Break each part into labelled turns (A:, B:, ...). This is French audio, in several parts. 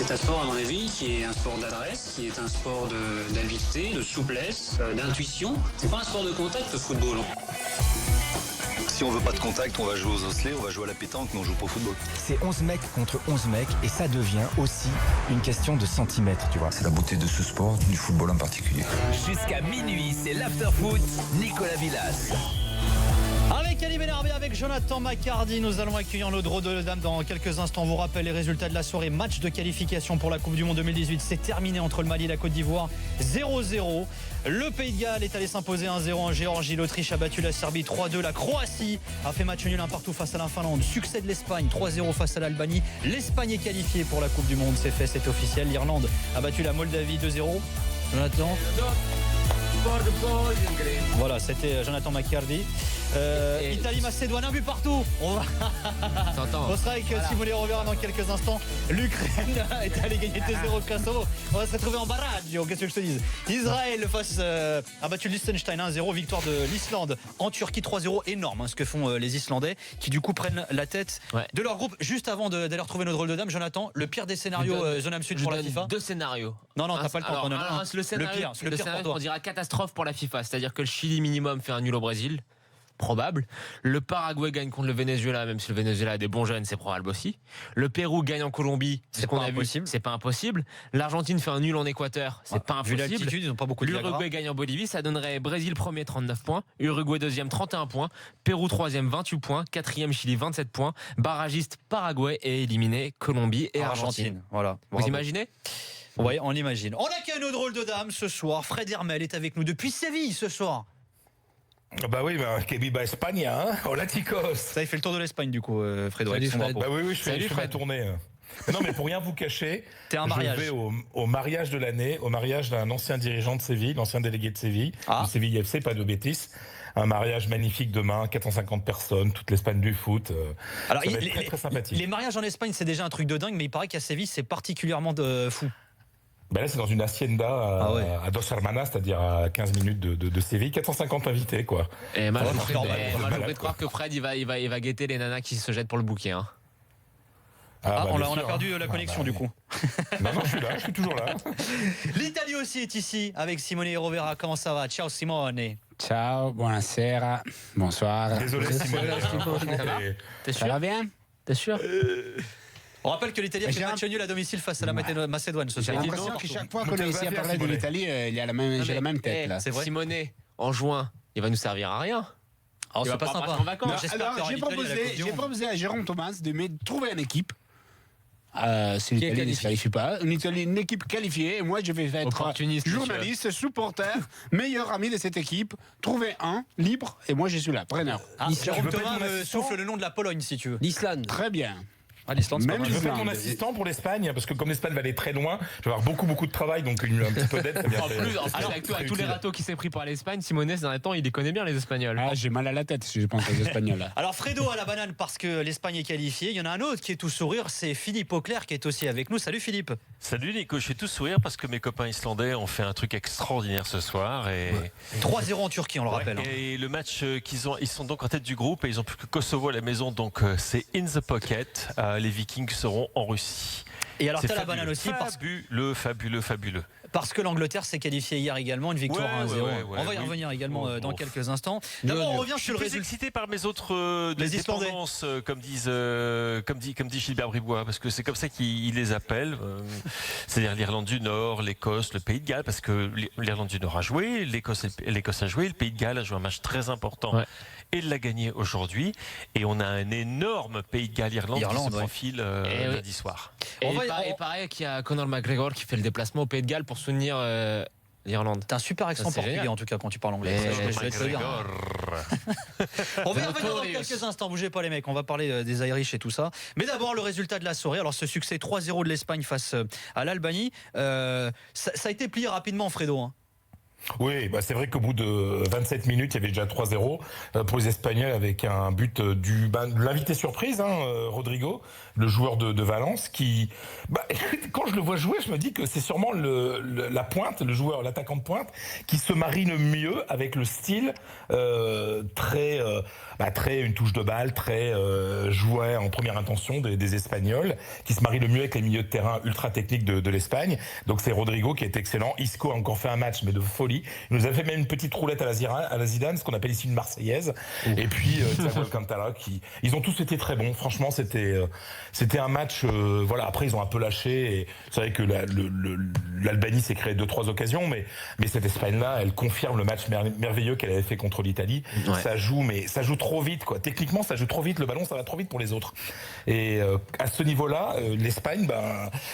A: C'est un sport, à mon avis, qui est un sport d'adresse, qui est un sport d'habileté, de souplesse, d'intuition. C'est pas un sport de contact, le football.
B: Si on veut pas de contact, on va jouer aux osselets, on va jouer à la pétanque, mais on joue pas au football.
C: C'est 11 mecs contre 11 mecs et ça devient aussi une question de centimètres, tu vois.
D: C'est la beauté de ce sport, du football en particulier.
E: Jusqu'à minuit, c'est l'after-foot, Nicolas Villas.
F: Avec Ali Benarbé, avec Jonathan Macardy, nous allons accueillir nos drôles de dames dans quelques instants. On vous rappelle les résultats de la soirée. Match de qualification pour la Coupe du Monde 2018. C'est terminé entre le Mali et la Côte d'Ivoire. 0-0. Le Pays de Galles est allé s'imposer 1-0 en Géorgie. L'Autriche a battu la Serbie 3-2. La Croatie a fait match nul un partout face à la Finlande. Succès de l'Espagne 3-0 face à l'Albanie. L'Espagne est qualifiée pour la Coupe du Monde. C'est fait, c'est officiel. L'Irlande a battu la Moldavie 2-0. Jonathan. Voilà, c'était Jonathan Macardy. Italie-Macédoine, un but partout. On sera avec Simone Rovera dans quelques instants. L'Ukraine est allée gagner 2-0 Kosovo. On va se retrouver en barrage. Qu'est-ce que je te dis? Israël a battu Liechtenstein 1-0. Victoire de l'Islande en Turquie 3-0. Énorme ce que font les Islandais qui du coup prennent la tête de leur groupe. Juste avant d'aller retrouver notre rôle de dame, Jonathan, le pire des scénarios zone Am Sud pour la FIFA.
G: Deux scénarios.
F: Non, t'as pas le temps.
G: Le pire pour toi. On dira catastrophe pour la FIFA. C'est-à-dire que le Chili minimum fait un nul au Brésil. Probable. Le Paraguay gagne contre le Venezuela, même si le Venezuela a des bons jeunes, c'est probable aussi. Le Pérou gagne en Colombie, c'est qu'on a vu, c'est pas impossible. L'Argentine fait un nul en Équateur, c'est pas impossible.
F: Vu l'altitude, ils ont pas beaucoup de
G: L'Uruguay gagne en Bolivie, ça donnerait Brésil premier 39 points, Uruguay deuxième 31 points, Pérou troisième 28 points, quatrième Chili 27 points, barragiste Paraguay et éliminé Colombie et Argentine.
F: Voilà.
G: Vous imaginez ?
F: Oui, on l'imagine. On accueille nos drôles de dames ce soir. Fred Hermel est avec nous depuis Séville ce soir.
H: Bah oui, que viva España, hein. Hola chicos.
F: Ça, il fait le tour de l'Espagne du coup, Fredo.
G: Salut Fred.
H: Bah oui, je fais ma tournée. Non, mais pour rien vous cacher,
F: t'es un mariage.
H: Je vais au mariage de l'année, au mariage d'un ancien dirigeant de Séville, l'ancien délégué de Séville, de Séville FC, pas de bêtises. Un mariage magnifique demain, 450 personnes, toute l'Espagne du foot.
F: Alors,
H: ça va être très, très sympathique.
F: Les mariages en Espagne, c'est déjà un truc de dingue, mais il paraît qu'à Séville, c'est particulièrement fou.
H: Ben là, c'est dans une hacienda à Dos Hermanas, c'est-à-dire à 15 minutes de Séville. 450 invités, quoi.
G: Et mal de croire que Fred, il va guetter les nanas qui se jettent pour le bouquet. Hein.
F: On a perdu la connexion du coup.
H: Non, je suis là, je suis toujours là.
F: L'Italie aussi est ici avec Simone Rovera. Comment ça va? Ciao Simone.
I: Ciao, buonasera, bonsoir.
H: Désolé Simone.
I: Ça va bien?
G: T'es sûr?
F: On rappelle que l'Italie a fait match nul à domicile face à la Macédoine.
I: J'ai l'impression que chaque fois qu'on a ici à parler de l'Italie, j'ai la même tête là.
G: C'est vrai. Simone, en juin, il va nous servir à rien.
F: C'est pas sympa. En vacances.
I: J'ai proposé à Jérôme Thomas de trouver une équipe. Si l'Italie ne se qualifie pas, une équipe qualifiée, et moi je vais être journaliste, supporter, meilleur ami de cette équipe, trouver un libre, et moi je suis là, preneur.
F: Jérôme Thomas me souffle le nom de la Pologne si tu veux.
I: L'Islande. Très bien.
F: l'Islande,
H: je vais faire mon assistant pour l'Espagne, parce que comme l'Espagne va aller très loin, je vais avoir beaucoup de travail, donc un petit peu d'aide, ça vient.
G: En plus, avec tous les râteaux qui s'est pris par l'Espagne, Simone, ces derniers temps, il les connaît bien, les Espagnols.
I: J'ai mal à la tête si je pense aux Espagnols. Là.
F: Alors, Fredo à la banane parce que l'Espagne est qualifiée. Il y en a un autre qui est tout sourire, c'est Philippe Auclair qui est aussi avec nous. Salut Philippe.
J: Salut Nico, je suis tout sourire parce que mes copains islandais ont fait un truc extraordinaire ce soir.
F: 3-0 en Turquie, on le rappelle.
J: Et le match ils sont donc en tête du groupe et ils ont plus que Kosovo à la maison, donc c'est in the pocket. Les Vikings seront en Russie.
F: Et alors t'as la banane aussi
J: fabuleux.
F: Parce que l'Angleterre s'est qualifiée hier également, une victoire 1-0. On va y revenir également dans quelques instants. D'abord on revient sur le résultat.
J: Excité par mes autres dépendances, comme dit Gilbert Bribois, parce que c'est comme ça qu'il les appelle. C'est-à-dire l'Irlande du Nord, l'Écosse, le Pays de Galles, parce que l'Irlande du Nord a joué, l'Écosse a joué, le Pays de Galles a joué un match très important. Ouais. Et il l'a gagné aujourd'hui. Et on a un énorme Pays de Galles-Irlande qui se profile lundi soir.
G: Et pareil qu'il y a Conor McGregor qui fait le déplacement au Pays de Galles pour soutenir l'Irlande.
F: T'as un super accent portugais en tout cas quand tu parles anglais. Je vais te le dire. On va y revenir dans quelques instants. Bougez pas les mecs. On va parler des Irish et tout ça. Mais d'abord le résultat de la soirée. Alors ce succès 3-0 de l'Espagne face à l'Albanie. Ça a été plié rapidement, Fredo.
H: Oui, bah c'est vrai qu'au bout de 27 minutes, il y avait déjà 3-0 pour les Espagnols avec un but de l'invité surprise, Rodrigo, le joueur de Valence, qui, quand je le vois jouer, je me dis que c'est sûrement la pointe, le joueur, l'attaquant de pointe, qui se marie le mieux avec le style très une touche de balle, très jouet en première intention des Espagnols, qui se marie le mieux avec les milieux de terrain ultra techniques de l'Espagne. Donc c'est Rodrigo qui est excellent. Isco a encore fait un match, mais de folie. Il nous a fait même une petite roulette à la Zidane, ce qu'on appelle ici une Marseillaise. Et puis Thiago Alcantara, ils ont tous été très bons. Franchement, c'était un match. Après ils ont un peu lâché. Et c'est vrai que l'Albanie s'est créé 2-3 occasions, mais cette Espagne-là, elle confirme le match merveilleux qu'elle avait fait contre l'Italie. Ouais. Ça joue trop vite, quoi. Techniquement, ça joue trop vite. Le ballon, ça va trop vite pour les autres. Et à ce niveau-là, l'Espagne,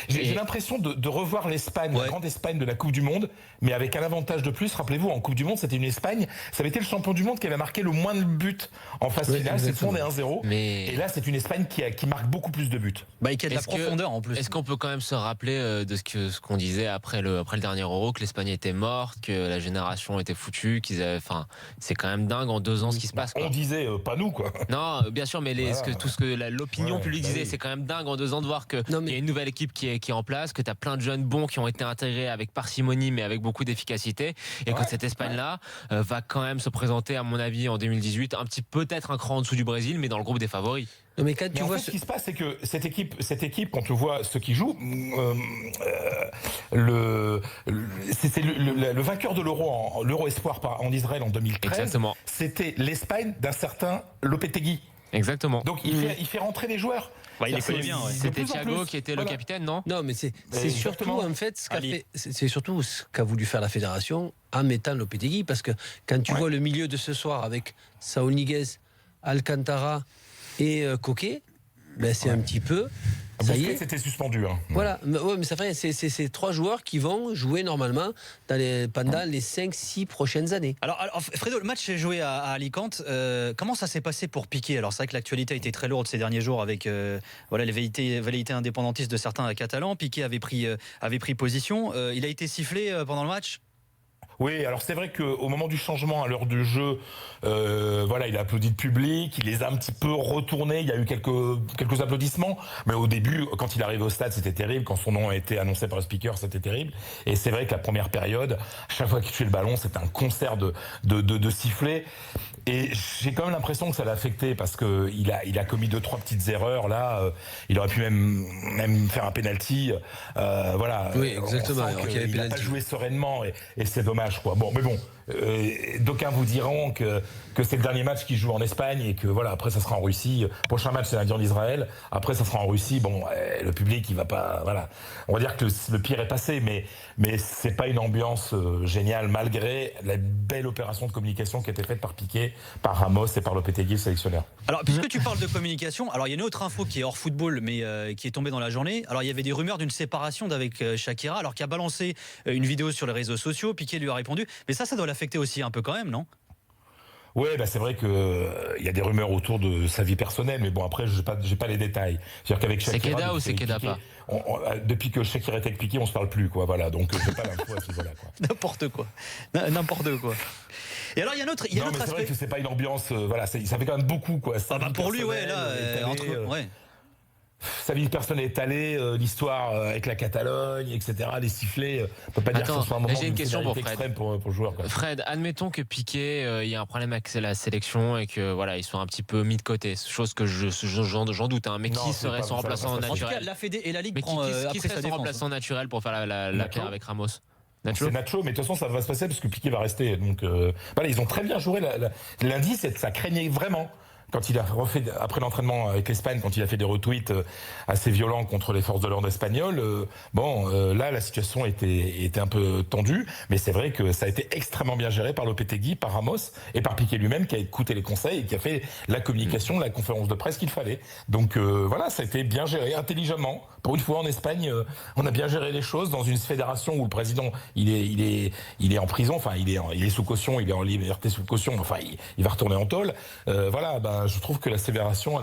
H: j'ai l'impression de revoir l'Espagne, la grande Espagne de la Coupe du Monde, mais avec un avantage de plus. Rappelez-vous, en Coupe du Monde, c'était une Espagne, ça avait été le champion du monde qui avait marqué le moins de buts en phase finale, c'est souvent des 1-0. Et là, c'est une Espagne qui marque beaucoup plus de buts.
F: Et qui a de la profondeur en plus.
G: Est-ce qu'on peut quand même se rappeler de ce qu'on disait après le dernier Euro, que l'Espagne était morte, que la génération était foutue, c'est quand même dingue en 2 ans ce qui se passe, quoi.
H: On disait, pas nous, quoi.
G: Non, bien sûr, mais tout ce que l'opinion publique disait, c'est quand même dingue en 2 ans de voir qu'il y a une nouvelle équipe qui est en place, que tu as plein de jeunes bons qui ont été intégrés avec parcimonie, mais avec beaucoup d'efficacité, et que cette Espagne-là va quand même se présenter, à mon avis, en 2018, peut-être un cran en dessous du Brésil, mais dans le groupe des favoris.
H: Non, mais quand tu vois ce qui se passe, c'est que cette équipe, quand tu vois ceux qui jouent, c'est le vainqueur de l'Euro Espoir en Israël en 2013.
G: Exactement.
H: C'était l'Espagne d'un certain Lopetegui.
G: Exactement.
H: Donc il fait rentrer les joueurs.
F: Il les connaît bien.
G: C'était Thiago qui était le capitaine, non ?
K: Non, mais c'est surtout en fait c'est surtout ce qu'a voulu faire la fédération en mettant Lopetegui, parce que quand tu vois le milieu de ce soir avec Saúl Ñíguez, Alcantara et Coquet, c'est un petit peu. Ça y est,
H: c'était suspendu.
K: Voilà, mais ça fait c'est 3 joueurs qui vont jouer normalement pendant les 5-6 prochaines années.
F: Alors Fredo, le match s'est joué à Alicante. Comment ça s'est passé pour Piqué ? Alors c'est vrai que l'actualité a été très lourde ces derniers jours avec les velléités indépendantistes de certains Catalans. Piqué avait pris position. Il a été sifflé pendant le match ?
H: Oui, alors c'est vrai qu'au moment du changement, à l'heure du jeu, il a applaudi le public, il les a un petit peu retournés, il y a eu quelques applaudissements, mais au début, quand il arrive au stade, c'était terrible, quand son nom a été annoncé par le speaker, c'était terrible, et c'est vrai que la première période, à chaque fois qu'il tuait le ballon, c'était un concert de sifflets, et j'ai quand même l'impression que ça l'a affecté, parce que il a commis 2-3 petites erreurs, là, il aurait pu même faire un penalty,
K: Oui, exactement.
H: Il n'a pas joué sereinement, et c'est dommage, quoi. Bon, mais bon, d'aucuns vous diront que c'est le dernier match qu'il joue en Espagne et que après ça sera en Russie. Prochain match c'est lundi en Israël. Après ça sera en Russie. Bon, le public il va pas. Voilà, on va dire que le pire est passé, mais c'est pas une ambiance géniale malgré la belle opération de communication qui a été faite par Piqué, par Ramos et par Lopetegui, le sélectionneur.
F: Alors puisque tu parles de communication, alors il y a une autre info qui est hors football mais qui est tombée dans la journée. Alors il y avait des rumeurs d'une séparation d'avec Shakira, alors qui a balancé une vidéo sur les réseaux sociaux. Piqué lui a répondu, mais ça doit l'affecter aussi un peu quand même, non ?
H: Oui, c'est vrai que il y a des rumeurs autour de sa vie personnelle, mais bon après j'ai pas les détails. C'est-à-dire qu'avec Shakira,
G: c'est Keda ou c'est Keda pas
H: depuis que Shakira est avec Piqué, on se parle plus, quoi. Voilà, donc j'ai pas l'info à ce niveau-là, quoi.
F: N'importe quoi. Et alors il y a un autre aspect.
H: C'est vrai que c'est pas une ambiance. Ça fait quand même beaucoup, quoi.
F: Pour lui,
H: sa vie personnelle est allée, l'histoire avec la Catalogne, etc., les sifflets, on peut pas dire que ce soit un moment
G: j'ai une question pour Fred.
H: Extrême pour le joueur, quoi.
G: Fred, admettons que Piqué, il y a un problème avec la sélection et que ils sont un petit peu mis de côté, chose que j'en doute, mais qui serait son remplaçant naturel ?
F: En tout cas, la Fédé et la Ligue
G: qui serait son remplaçant naturel pour faire la paire avec Ramos ?
H: Nacho. C'est Nacho, mais de toute façon ça va se passer parce que Piqué va rester. Donc ils ont très bien joué lundi, ça craignait vraiment. Quand il a refait, après l'entraînement avec l'Espagne, quand il a fait des retweets assez violents contre les forces de l'ordre espagnoles, là la situation était un peu tendue, mais c'est vrai que ça a été extrêmement bien géré par Lopetegui, par Ramos et par Piqué lui-même qui a écouté les conseils et qui a fait la communication, la conférence de presse qu'il fallait. Donc ça a été bien géré, intelligemment Pour une fois en Espagne, on a bien géré les choses dans une fédération où le président il est en prison, enfin il est sous caution, il est en liberté sous caution, enfin il va retourner en tôle. Je trouve que la fédération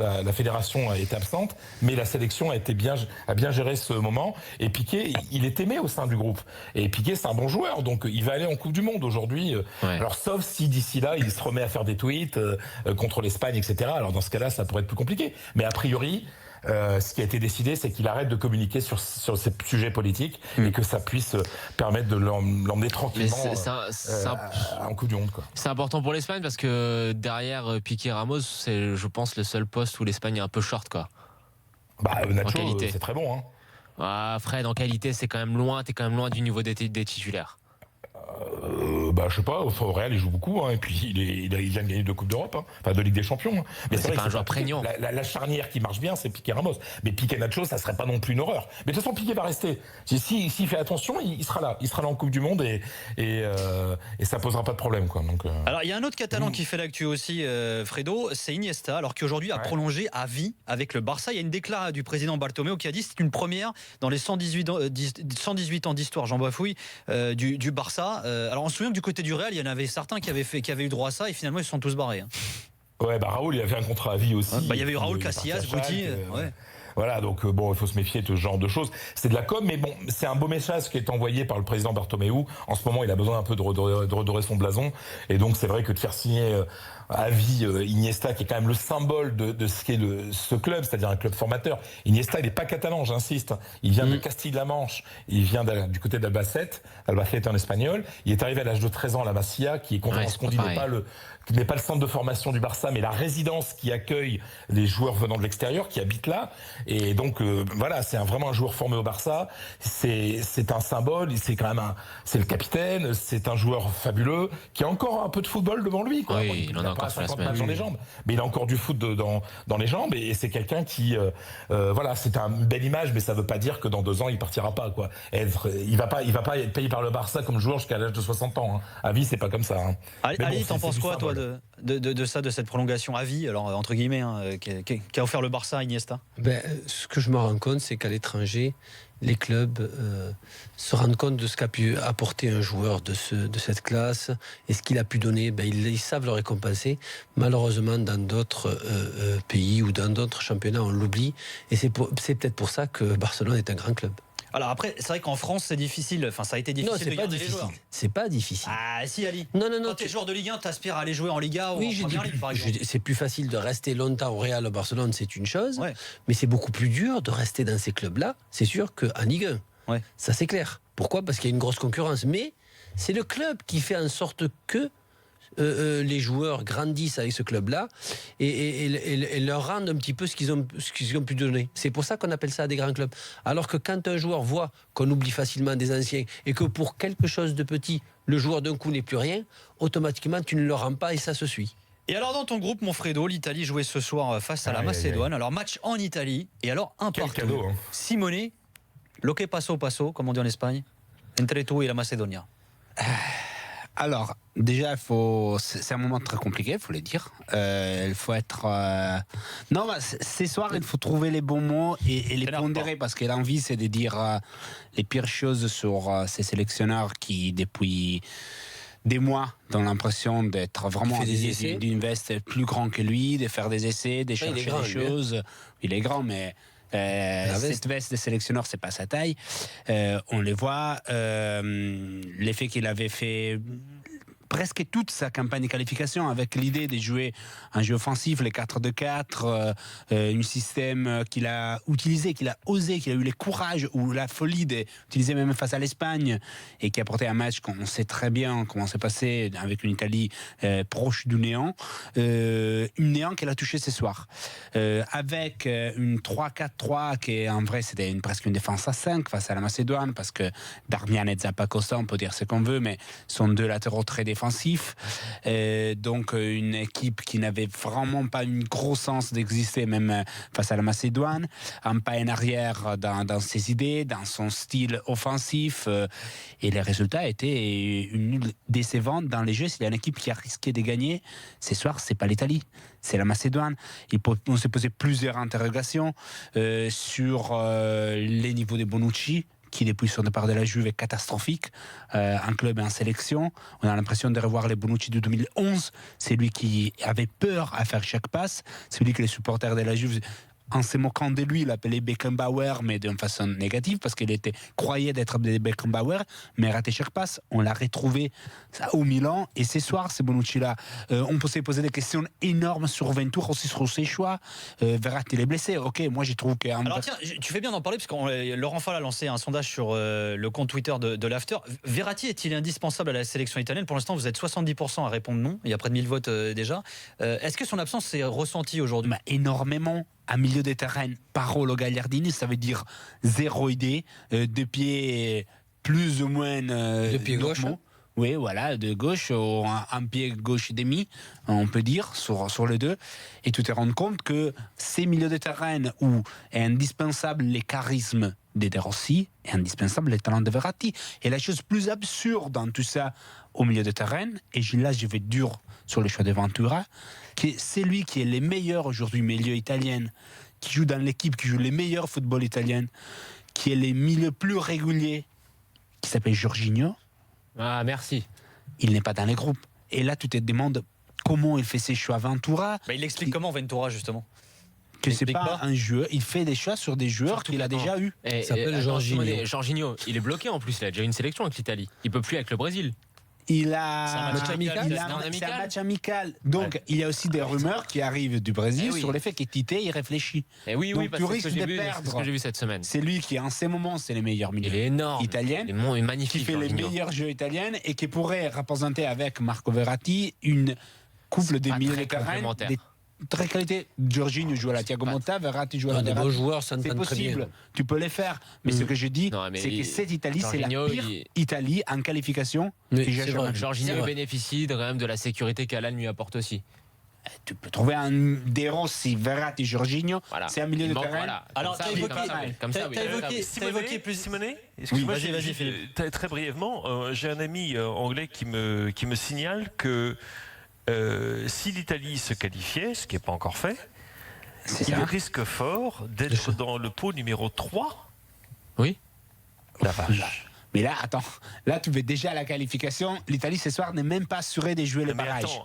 H: a été absente, mais la sélection a bien géré ce moment. Et Piqué, il est aimé au sein du groupe. Et Piqué, c'est un bon joueur, donc il va aller en Coupe du Monde aujourd'hui. Alors sauf si d'ici là il se remet à faire des tweets contre l'Espagne, etc. Alors dans ce cas-là, ça pourrait être plus compliqué. Mais a priori, ce qui a été décidé, c'est qu'il arrête de communiquer sur ces sujets politiques et que ça puisse permettre de l'emmener tranquillement en Coupe du Monde. Quoi.
G: C'est important pour l'Espagne parce que derrière Piqué Ramos, c'est, je pense, le seul poste où l'Espagne est un peu short, quoi.
H: Nacho, c'est très bon.
G: Fred, en qualité, t'es quand même loin du niveau des titulaires.
H: Je sais pas, au Real il joue beaucoup et puis il vient de gagner 2 Coupes d'Europe, enfin 2 Ligues des Champions. Mais
G: c'est pas un joueur prégnant.
H: La charnière qui marche bien, c'est Piqué Ramos. Mais Piqué Nacho, ça serait pas non plus une horreur. Mais de toute façon, Piqué va rester. S'il fait attention, il sera là. Il sera là en Coupe du Monde et ça posera pas de problème, quoi. Donc,
F: Alors il y a un autre Catalan qui fait l'actu aussi, Fredo, c'est Iniesta, alors qu'aujourd'hui a prolongé à vie avec le Barça. Il y a une déclaration du président Bartomeu qui a dit c'est une première dans les 118 ans d'histoire, Jean Bafouille, du Barça. Alors on se souvient que du côté du Real, il y en avait certains qui avaient eu droit à ça et finalement ils se sont tous barrés.
H: Raoul, il avait un contrat à vie aussi.
F: Il y avait eu Raoul, Casillas, Guti.
H: Voilà, donc il faut se méfier de ce genre de choses. C'est de la com, mais bon, c'est un beau message qui est envoyé par le président Bartomeu. En ce moment, il a besoin un peu de redorer son blason. Et donc, c'est vrai que de faire signer à vie Iniesta, qui est quand même le symbole de ce qu'est ce club, c'est-à-dire un club formateur. Iniesta, il n'est pas catalan, j'insiste. Il vient de Castille-La Manche. Il vient du côté d'Albacete. Albacete en espagnol. Il est arrivé à l'âge de 13 ans à la Masia, qui est contrairement à ce qu'on dit, n'est pas le centre de formation du Barça, mais la résidence qui accueille les joueurs venant de l'extérieur, qui habitent là. Et donc, c'est vraiment un joueur formé au Barça. C'est un symbole, c'est le capitaine, c'est un joueur fabuleux, qui a encore un peu de football devant lui, quoi.
G: Oui, il en a encore
H: 50 matchs dans les jambes. Mais il a encore du foot dans les jambes, et c'est quelqu'un qui, c'est une belle image, mais ça veut pas dire que dans 2 ans, il partira pas, quoi. Il va pas être payé par le Barça comme joueur jusqu'à l'âge de 60 ans, hein. À vie, c'est pas comme ça, hein.
F: Ali, t'en penses quoi, toi, de cette prolongation à vie, alors entre guillemets, qu'a offert le Barça à Iniesta?
K: Ce que je me rends compte, c'est qu'à l'étranger, les clubs se rendent compte de ce qu'a pu apporter un joueur de cette classe et ce qu'il a pu donner. Ils savent le récompenser. Malheureusement, dans d'autres pays ou dans d'autres championnats, on l'oublie. Et c'est peut-être pour ça que Barcelone est un grand club.
F: Alors après, c'est vrai qu'en France, c'est difficile. Enfin, ça a été difficile.
K: Non, c'est pas difficile. C'est pas difficile.
F: Ah, si, Ali.
K: Non.
F: Quand t'es joueur de Ligue 1, t'aspires à aller jouer en Liga ou en Première Ligue, par exemple.
K: C'est plus facile de rester longtemps au Real, au Barcelone, c'est une chose. Mais c'est beaucoup plus dur de rester dans ces clubs-là, c'est sûr, qu'en Ligue 1. Ça, c'est clair. Pourquoi ? Parce qu'il y a une grosse concurrence. Mais c'est le club qui fait en sorte que les joueurs grandissent avec ce club-là et leur rendent un petit peu ce qu'ils ont pu donner. C'est pour ça qu'on appelle ça des grands clubs. Alors que quand un joueur voit qu'on oublie facilement des anciens et que pour quelque chose de petit, le joueur d'un coup n'est plus rien, automatiquement tu ne le rends pas et ça se suit.
F: Et alors dans ton groupe, mon Fredo, l'Italie jouait ce soir face à la Macédoine. Alors match en Italie et alors un partout.
H: Cadeau, hein.
F: Simone, lo que passo, comme on dit en Espagne, entre tu et la Macédonia.
I: Alors, déjà, c'est un moment très compliqué, il faut le dire. Il faut être... ces soirs, il faut trouver les bons mots et les pondérer, parce que l'envie, c'est de dire les pires choses sur ces sélectionneurs qui, depuis des mois, ont l'impression d'être vraiment d'une veste plus grand que lui, de faire des essais, de chercher des choses. Il est grand, mais... cette veste de sélectionneur, c'est pas sa taille. On le voit. L'effet qu'il avait fait presque toute sa campagne de qualification avec l'idée de jouer un jeu offensif, les 4-2-4, un système qu'il a utilisé, qu'il a osé, qu'il a eu le courage ou la folie d'utiliser même face à l'Espagne et qui a porté un match qu'on sait très bien comment c'est passé avec une Italie proche du néant. Une néant qu'elle a touché ce soir. Avec une 3-4-3 qui en vrai c'était presque une défense à 5 face à la Macédoine parce que Darmian et Zappacosta, on peut dire ce qu'on veut, mais sont 2 latéraux très défensifs défensif. Donc une équipe qui n'avait vraiment pas une grosse sens d'exister, même face à la Macédoine. Un pas en arrière dans ses idées, dans son style offensif. Et les résultats étaient une décevante dans les jeux. S'il y a une équipe qui a risqué de gagner, ce soir, c'est pas l'Italie, c'est la Macédoine. On s'est posé plusieurs interrogations sur les niveaux de Bonucci, qui depuis son départ de la Juve est catastrophique en club et en sélection. On a l'impression de revoir les Bonucci de 2011. C'est lui qui avait peur à faire chaque passe. C'est lui que les supporters de la Juve, en se moquant de lui, l'appelait Beckenbauer, mais d'une façon négative, parce qu'il croyait d'être des Beckenbauer, mais raté chaque passe. On l'a retrouvé au Milan, et ce soir, c'est Bonucci-là. On peut se poser des questions énormes sur Ventura, aussi sur ses choix. Verratti, il est blessé. Ok, moi, je trouve que...
F: Alors tiens, tu fais bien d'en parler, parce que Laurent Fall a lancé un sondage sur le compte Twitter de l'After. Verratti est-il indispensable à la sélection italienne? Pour l'instant, vous êtes 70% à répondre non. Il y a près de 1000 votes déjà. Est-ce que son absence s'est ressentie aujourd'hui?
I: Énormément. À milieu de terrain, Parolo Gagliardini, ça veut dire zéro idée, de pied plus ou moins
K: de pied gauche.
I: Oui, voilà, de gauche, un pied gauche et demi, on peut dire, sur les deux. Et tu te rends compte que ces milieux de terrain où est indispensable les charismes de De Rossi, est indispensable les talents de Verratti. Et la chose plus absurde dans tout ça, au milieu de terrain, et là je vais dur sur le choix de Ventura, que c'est lui qui est le meilleur aujourd'hui milieu italien, qui joue dans l'équipe, qui joue les meilleurs football italien, qui est le milieu plus régulier, qui s'appelle Jorginho.
G: Ah, merci.
I: Il n'est pas dans les groupes. Et là, tu te demandes comment il fait ses choix. Ventura.
F: Il explique comment Ventura, justement.
I: Que c'est pas un joueur. Il fait des choix sur des joueurs qu'il a déjà eu.
G: Il s'appelle Jorginho. Jorginho, il est bloqué en plus. Il a déjà une sélection avec l'Italie. Il peut plus avec le Brésil.
I: C'est un match amical. Donc, il y a aussi des rumeurs qui arrivent du Brésil sur le fait que Tite y réfléchit.
G: Oui,
I: donc,
G: parce que c'est ce que j'ai vu cette semaine.
I: C'est lui qui, en ces moments, c'est les meilleurs milieux italiens.
G: Il est magnifique.
I: Qui fait les meilleurs jeux italiens et qui pourrait représenter avec Marco Verratti une couple de milieux de terrain très qualité. Jorginho joue à la Thiago Motta, Verratti joue à la
K: des beaux joueurs, ça
I: c'est possible, tu peux les faire. Mais ce que je dis, c'est que cette Italie, c'est la pire Italie en qualification.
G: Jorginho bénéficie quand même de la sécurité qu'Alan lui apporte aussi.
I: Tu peux trouver un De Rossi, Verratti, Jorginho, c'est un milieu de terrain.
F: Voilà. Alors, tu as évoqué plus...
J: Simonet,
F: excuse-moi, vas-y, Philippe.
J: Très brièvement, j'ai un ami anglais qui me signale que si l'Italie se qualifiait, ce qui n'est pas encore fait, il risque fort d'être dans le pot numéro 3.
G: Oui.
J: La vache.
I: Mais là, attends, là tu veux déjà la qualification. L'Italie ce soir n'est même pas assurée de jouer le barrage.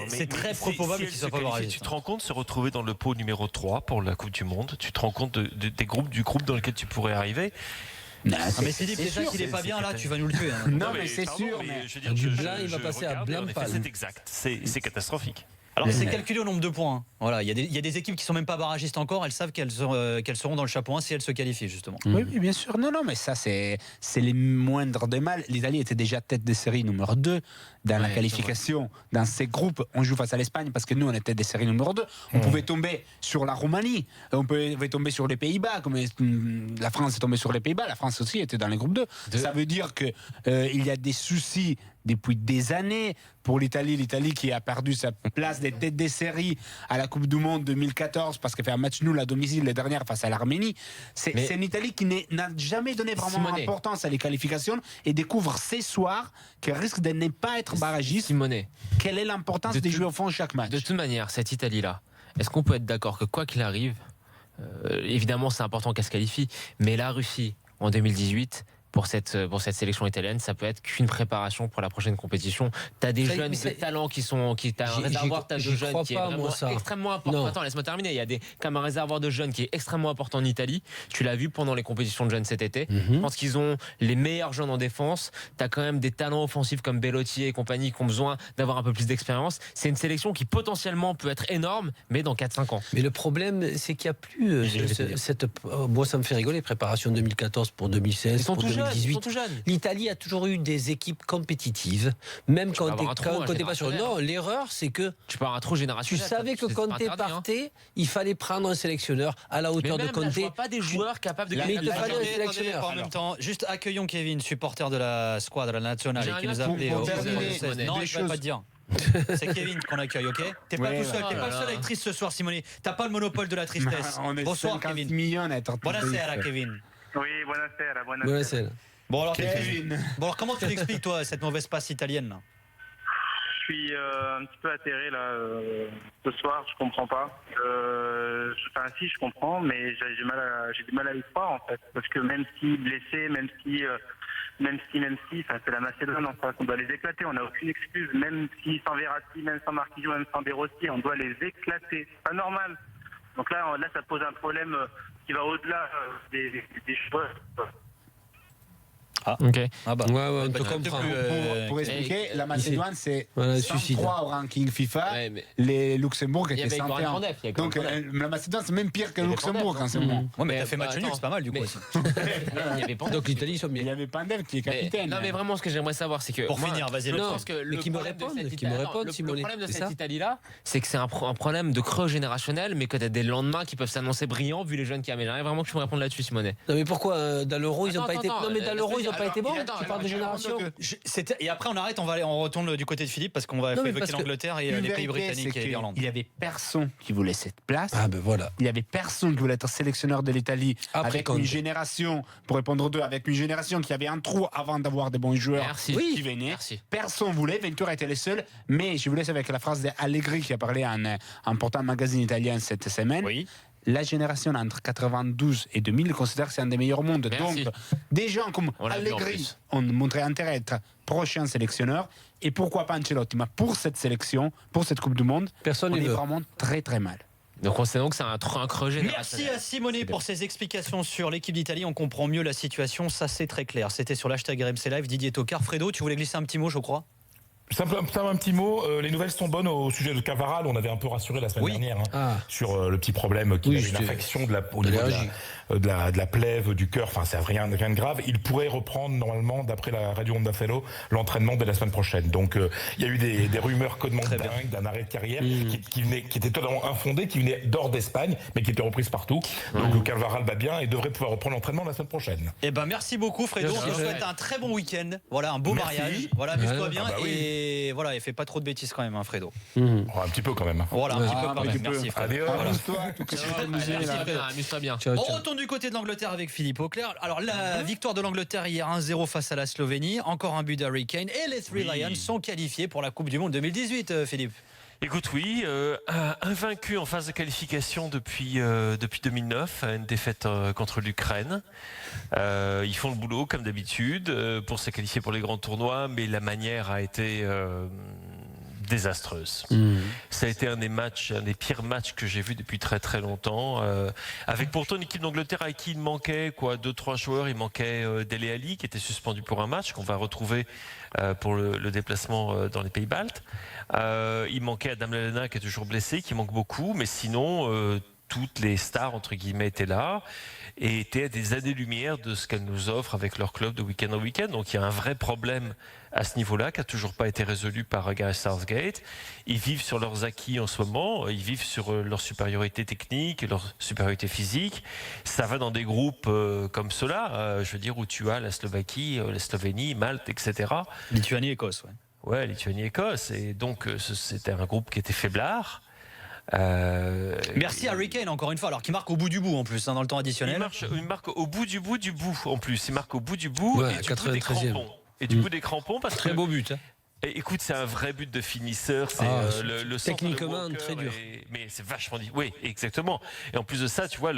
F: C'est très probable qu'il soit pas barragé.
J: Tu te rends compte de se retrouver dans le pot numéro 3 pour la Coupe du Monde. Tu te rends compte du groupe dans lequel tu pourrais arriver.
F: Non, mais Philippe, déjà qu'il est pas bien là, tu vas nous le tuer. Hein.
I: Non, mais c'est sûr.
K: Du blanc, il va passer à blanc pâle.
J: C'est exact. C'est catastrophique.
F: Alors c'est calculé au nombre de points. Hein. Voilà, il y a des équipes qui sont même pas barragistes encore. Elles savent qu'elles seront dans le chapeau 1 si elles se qualifient justement.
I: Oui, bien sûr. Non, mais ça c'est les moindres des mal. L'Italie était déjà tête de série numéro 2 dans la qualification. Dans ces groupes, on joue face à l'Espagne parce que nous on était tête de série numéro 2. On pouvait tomber sur la Roumanie, on pouvait tomber sur les Pays-Bas. Comme la France est tombée sur les Pays-Bas, la France aussi était dans les groupes 2. Ça veut dire que il y a des soucis depuis des années pour l'Italie qui a perdu sa place des têtes des séries à la Coupe du Monde 2014 parce qu'elle fait un match nul à domicile les dernières face à l'Arménie. C'est une Italie qui n'a jamais donné vraiment d'importance à les qualifications et découvre ce soir qu'elle risque de ne pas être barragiste. Quelle est l'importance de jouer au fond chaque match?
G: De toute manière, cette Italie-là, est-ce qu'on peut être d'accord que quoi qu'il arrive, évidemment c'est important qu'elle se qualifie, mais la Russie en 2018... Pour cette sélection italienne, ça peut être qu'une préparation pour la prochaine compétition. Tu as des jeunes, des talents t'as un réservoir de jeunes qui est vraiment extrêmement important. Attends, laisse-moi terminer. Il y a comme un réservoir de jeunes qui est extrêmement important en Italie. Tu l'as vu pendant les compétitions de jeunes cet été. Je pense qu'ils ont les meilleurs jeunes en défense. Tu as quand même des talents offensifs comme Bellotti et compagnie qui ont besoin d'avoir un peu plus d'expérience. C'est une sélection qui potentiellement peut être énorme, mais dans 4-5 ans.
K: Mais le problème, c'est qu'il n'y a plus cette... Moi, ça me fait rigoler. Préparation 2014 pour 2016.
G: Ils sont tous jeunes.
K: 2018. L'Italie a toujours eu des équipes compétitives, même quand t'es pas sûr. Non, l'erreur, c'est que
G: tu peux avoir un trou générationnel.
K: Tu savais que Conte partait, il fallait prendre un sélectionneur à la hauteur de Conte.
G: Je vois pas des joueurs capables de
K: gagner. Mais il te fallait un sélectionneur.
F: En même temps, juste accueillons Kevin, supporter de la Squadra Nazionale, qui nous a appelé au 16. Non, je vais pas te dire. C'est Kevin qu'on accueille, ok? T'es pas tout seul, t'es pas le seul à être triste ce soir, Simone. T'as pas le monopole de la tristesse. Bonsoir, Kevin. Buonasera, Kevin.
L: Oui, buonasera.
F: Bon alors, Kevin. Bon alors, comment tu l'expliques toi cette mauvaise passe italienne là?
L: Je suis un petit peu atterré là ce soir, je comprends pas. Enfin si, je comprends, mais j'ai du mal à y croire en fait, parce que même si blessé, même si, enfin, c'est la Macédoine, en face, on doit les éclater, on n'a aucune excuse, même si sans Verratti, même sans Marquinhos, même sans De Rossi, on doit les éclater, c'est pas normal. Donc là ça pose un problème qui va au-delà des choix.
K: Ah, ok. Ah bah. Ouais, on te comprend.
I: Pour expliquer, la Macédoine, c'est 103 au ranking FIFA. Les Luxembourg étaient 101. Donc la Macédoine, c'est même pire que le Luxembourg en ce moment.
F: Ouais, mais t'as fait match nul, c'est pas mal du coup.
K: Donc l'Italie, ils sont bien.
I: Il y avait Pandev qui est capitaine.
G: Non, mais vraiment, ce que j'aimerais savoir, c'est que.
F: Pour finir, vas-y,
G: je pense que
K: mais qui me répondent, Simone.
G: Le problème de cette Italie-là, c'est que c'est un problème de creux générationnel, mais que t'as des lendemains qui peuvent s'annoncer brillants vu les jeunes qui amènent. J'aimerais vraiment que tu me répondes là-dessus, Simone.
K: Non, mais pourquoi dans l'Euro, ils n'ont pas été. Non, mais dans l'Euro, ils n'ont pas été bons. Tu parles de génération.
F: Et après, on arrête, on retourne du côté de Philippe parce qu'on va évoquer l'Angleterre et les pays britanniques et l'Irlande.
I: Il y avait personne qui voulait cette place.
K: Ah ben voilà.
I: Il y avait personne qui voulait être sélectionneur de l'Italie avec une génération, pour répondre aux deux, avec une génération qui avait un trou avant d'avoir des bons joueurs qui venaient. Personne voulait. Ventura était le seul. Mais je vous laisse avec la phrase d'Allegri qui a parlé à un important magazine italien cette semaine.
F: Oui.
I: La génération entre 92 et 2000 considère que c'est un des meilleurs mondes.
G: Merci.
I: Donc, des gens comme Allegri ont montré intérêt à être prochain sélectionneur. Et pourquoi pas Ancelotti? Mais pour cette sélection, pour cette Coupe du Monde, on est vraiment très très mal.
G: Donc on sait donc que c'est un creux générationnel.
F: Merci à Simone pour ses explications sur l'équipe d'Italie. On comprend mieux la situation, ça c'est très clair. C'était sur l'hashtag RMC Live. Didier Tocard. Fredo, tu voulais glisser un petit mot, je crois?
H: Simplement un petit mot, les nouvelles sont bonnes au sujet de Cavaral. On avait un peu rassuré la semaine dernière sur le petit problème qu'il avait une infection au niveau de la plèvre, du cœur. Enfin, c'est rien de grave. Il pourrait reprendre normalement, d'après la Radio Onda Fellow, l'entraînement dès la semaine prochaine. Donc, il y a eu des rumeurs codement dingues d'un arrêt de carrière qui était totalement infondé, qui venait d'hors d'Espagne, mais qui était reprise partout. Donc, le Cavaral va bien et devrait pouvoir reprendre l'entraînement la semaine prochaine.
F: Eh ben, merci beaucoup, Fredo. On te souhaite un très bon week-end. Voilà, un beau mariage. Voilà, amuse-toi bien. Et voilà, et fais pas trop de bêtises quand même, hein, Fredo.
H: Un petit peu quand même.
F: Voilà, un petit peu quand même. Merci, Fredo.
G: Amuse-toi bien.
F: On retourne du côté de l'Angleterre avec Philippe Auclair. Alors, la victoire de l'Angleterre hier 1-0 face à la Slovénie. Encore un but d'Harry Kane. Et les Three Lions sont qualifiés pour la Coupe du Monde 2018, Philippe.
J: Écoute, oui, invaincu en phase de qualification depuis 2009, une défaite contre l'Ukraine. Ils font le boulot comme d'habitude pour se qualifier pour les grands tournois, mais la manière a été désastreuse. Ça a été un des pires matchs que j'ai vus depuis très très longtemps. Avec pourtant une équipe d'Angleterre à qui il manquait 2-3 joueurs. Il manquait Dele Alli qui était suspendu pour un match qu'on va retrouver pour le déplacement dans les pays baltes. Il manquait Adam Lallana qui est toujours blessé, qui manque beaucoup, mais sinon toutes les stars entre guillemets étaient là et étaient à des années-lumière de ce qu'elles nous offrent avec leur club de week-end en week-end. Donc il y a un vrai problème à ce niveau-là qui n'a toujours pas été résolu par Gareth Southgate. Ils vivent sur leurs acquis en ce moment, ils vivent sur leur supériorité technique, leur supériorité physique. Ça va dans des groupes comme ceux-là, je veux dire, où tu as la Slovaquie, la Slovénie, Malte, etc.
F: Lituanie, Écosse,
J: Ouais, Lituanie, Écosse. Et donc c'était un groupe qui était faiblard.
F: Merci Harry Kane encore une fois, alors qui marque au bout du bout en plus dans le temps additionnel.
J: Il marque au bout du bout en plus. Il marque au bout du bout et du bout des crampons. Et du bout des crampons parce
K: très beau but.
J: Écoute, c'est un vrai but de finisseur. C'est le
K: techniquement très dur.
J: Mais c'est vachement dit. Oui, exactement. Et en plus de ça, tu vois,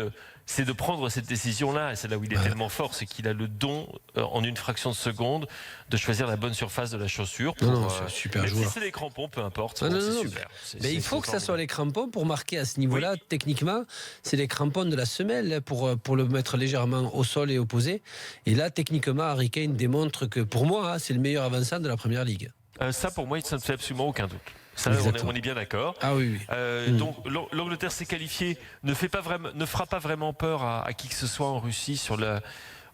J: c'est de prendre cette décision-là. Et c'est là où il est tellement fort, c'est qu'il a le don, en une fraction de seconde, de choisir la bonne surface de la chaussure.
K: C'est un super joueur.
J: Si c'est les crampons, peu importe.
K: C'est
J: super.
K: Mais il faut que ça soit les crampons pour marquer à ce niveau-là. Techniquement, c'est les crampons de la semelle pour le mettre légèrement au sol et opposé. Et là, techniquement, Harry Kane démontre que pour moi, c'est le meilleur avançant de la Première Ligue.
J: Ça, pour moi, ça ne fait absolument aucun doute. Ça, on est bien d'accord.
K: Ah oui.
J: Donc, l'Angleterre s'est qualifiée, ne fera pas vraiment peur à qui que ce soit en Russie sur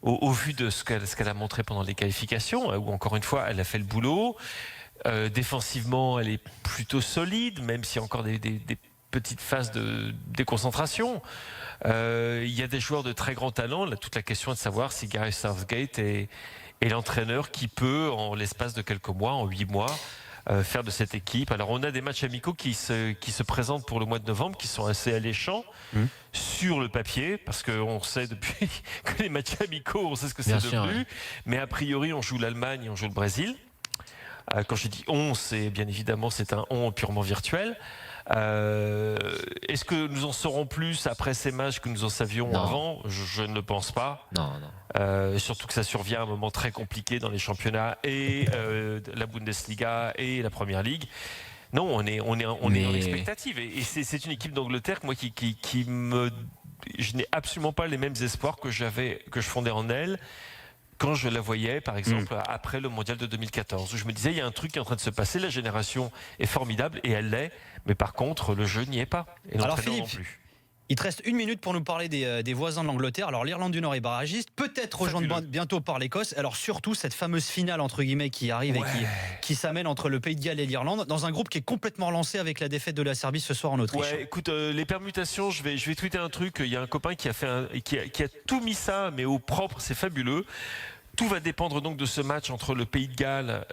J: au vu de ce qu'elle a montré pendant les qualifications, où encore une fois, elle a fait le boulot. Défensivement, elle est plutôt solide, même s'il y a encore des petites phases de déconcentration. Il y a des joueurs de très grand talent. Là, toute la question est de savoir si Gareth Southgate est l'entraîneur qui peut, en l'espace de quelques mois, en 8 mois, faire de cette équipe. Alors, on a des matchs amicaux qui se présentent pour le mois de novembre, qui sont assez alléchants sur le papier, parce qu'on sait depuis que les matchs amicaux, on sait ce que c'est devenu. Ouais. Mais a priori, on joue l'Allemagne et on joue le Brésil. Quand je dis on, c'est bien évidemment c'est un on purement virtuel. Est-ce que nous en saurons plus après ces matchs que nous en savions avant ? Je ne le pense pas. Non. Surtout que ça survient à un moment très compliqué dans les championnats et la Bundesliga et la Première Ligue. Non, on est dans l'expectative. Et c'est une équipe d'Angleterre moi je n'ai absolument pas les mêmes espoirs que je fondais en elle. Quand je la voyais, par exemple, après le mondial de 2014, où je me disais, il y a un truc qui est en train de se passer, la génération est formidable, et elle l'est, mais par contre, le jeu n'y est pas. Et
F: alors Philippe, il te reste 1 minute pour nous parler des voisins de l'Angleterre. Alors l'Irlande du Nord est barragiste, peut-être rejoindre bientôt par l'Écosse. Alors surtout cette fameuse finale, entre guillemets, qui arrive et qui s'amène entre le Pays de Galles et l'Irlande, dans un groupe qui est complètement relancé avec la défaite de la Serbie ce soir en Autriche.
J: Ouais, écoute, les permutations, je vais tweeter un truc, il y a un copain qui a tout mis ça, mais au propre, c'est fabuleux. Tout va dépendre donc de ce match entre le Pays de Galles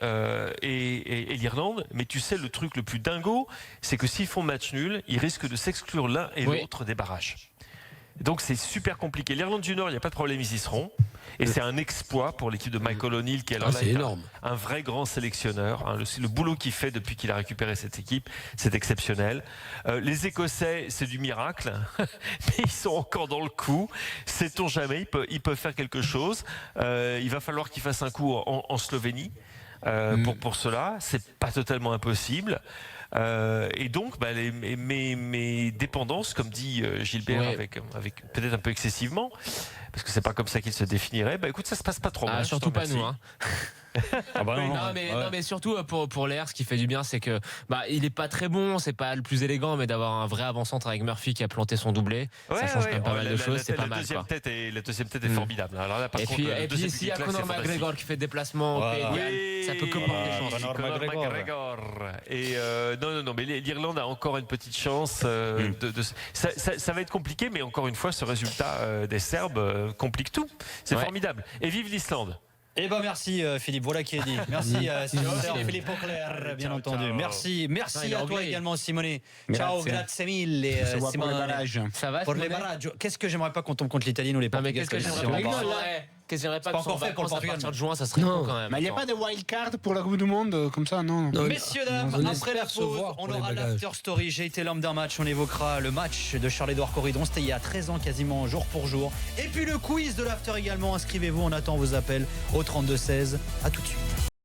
J: et l'Irlande. Mais tu sais, le truc le plus dingo, c'est que s'ils font match nul, ils risquent de s'exclure l'un et l'autre des barrages. Donc c'est super compliqué. L'Irlande du Nord, il n'y a pas de problème, ils y seront. Et c'est un exploit pour l'équipe de Michael O'Neill, qui est énorme. Un vrai grand sélectionneur. Le boulot qu'il fait depuis qu'il a récupéré cette équipe, c'est exceptionnel. Les Écossais, c'est du miracle, mais ils sont encore dans le coup. Sait-on jamais, ils peuvent faire quelque chose. Il va falloir qu'ils fassent un coup en Slovénie pour cela. C'est pas totalement impossible. Et donc, mes dépendances, comme dit Gilbert, avec peut-être un peu excessivement, parce que c'est pas comme ça qu'il se définirait. Écoute, ça se passe pas trop mal.
G: Surtout pas nous. Non, mais surtout pour l'air, ce qui fait du bien, c'est que il est pas très bon, c'est pas le plus élégant, mais d'avoir un vrai avant-centre avec Murphy qui a planté son doublé, ça change quand même pas mal de choses. C'est pas mal.
J: La deuxième tête est formidable. Alors là, par contre,
G: et puis s'il y a Conor McGregor qui fait le déplacement, ça peut comporter des chances.
J: Conor McGregor. Et non, mais l'Irlande a encore une petite chance. Ça va être compliqué, mais encore une fois, ce résultat des Serbes complique tout. C'est formidable. Et vive l'Islande.
F: Eh ben merci Philippe, voilà qui est dit. Merci Philippe Auclair, bien entendu. Merci à toi également Simone. Ciao, grazie mille Simone.
I: Ça va
F: pour les barrages. Qu'est-ce que j'aimerais pas qu'on tombe contre l'Italie ou les Portugais.
G: Qu'est-ce que j'aimerais pas
F: encore fait pour le Portugal.
G: À partir de juin, ça serait bon quand même.
I: Mais il n'y a pas de wild card pour la Coupe du Monde comme ça, non.
F: Messieurs, dames, après la pause, on aura l'after story. J'ai été l'homme d'un match. On évoquera le match de Charles-Édouard Corridon. C'était il y a 13 ans quasiment, jour pour jour. Et puis le quiz de l'after également. Inscrivez-vous, on attend vos appels au 32-16. À tout de suite.